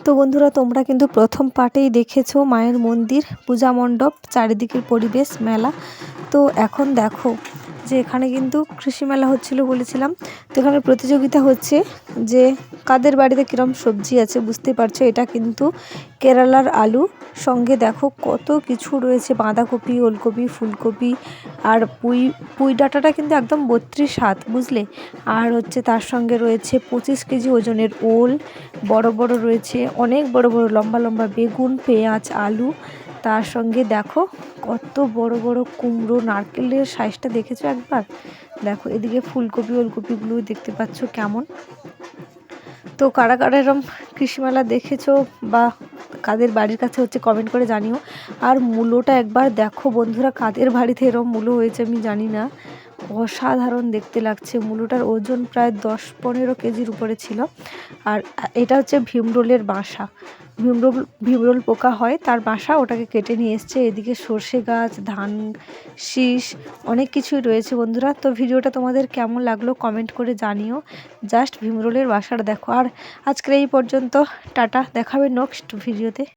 তো বন্ধুরা তোমরা কিন্তু প্রথম পার্টেই দেখেছো মায়ের মন্দির, পূজা মণ্ডপ, চারিদিকের পরিবেশ, মেলা। তো এখন দেখো যে এখানে কিন্তু কৃষি মেলা হচ্ছিল বলেছিলাম। তো এখানে প্রতিযোগিতা হচ্ছে যে কাদের বাড়িতে কিরম সবজি আছে। বুঝতে পারছো এটা কিন্তু কেরালার আলু, সঙ্গে দেখো কত কিছু রয়েছে, বাঁধাকপি, ওলকপি, ফুলকপি, আর পুঁই ডাঁটাটা কিন্তু একদম 32 হাত, বুঝলে। আর হচ্ছে তার সঙ্গে রয়েছে 25 কেজি ওজনের ওল, বড় বড় রয়েছে, অনেক বড় বড় লম্বা লম্বা বেগুন, পেঁয়াজ, আলু। তার সঙ্গে দেখো কত বড় বড় কুমড়ো, নারকেলের সাইজটা দেখেছো একবার? দেখো এদিকে ফুলকপি ওলকপিগুলো দেখতে পাচ্ছ কেমন। তো কারা কারা এরম কৃষিমেলা দেখেছো বা কাদের বাড়ির কাছে হচ্ছে কমেন্ট করে জানিও। আর মূলোটা একবার দেখো বন্ধুরা, কাদের বাড়িতে এরম মূলো হয়েছে আমি জানি না, অসাধারণ দেখতে লাগছে। মূলোটার ওজন প্রায় 10-15 কেজির উপরে ছিল। আর এটা হচ্ছে ভীমরোলের বাসা, ভীমরোল পোকা হয় তার বাসা, ওটাকে কেটে নিয়ে এসছে। এদিকে সর্ষে গাছ, ধান শীষ, অনেক কিছুই রয়েছে বন্ধুরা। তো ভিডিওটা তোমাদের কেমন লাগলো কমেন্ট করে জানিও। জাস্ট ভীমরোলের বাসাটা দেখো। আর আজকের এই পর্যন্ত, টাটা, দেখাবে নেক্সট ভিডিওতে।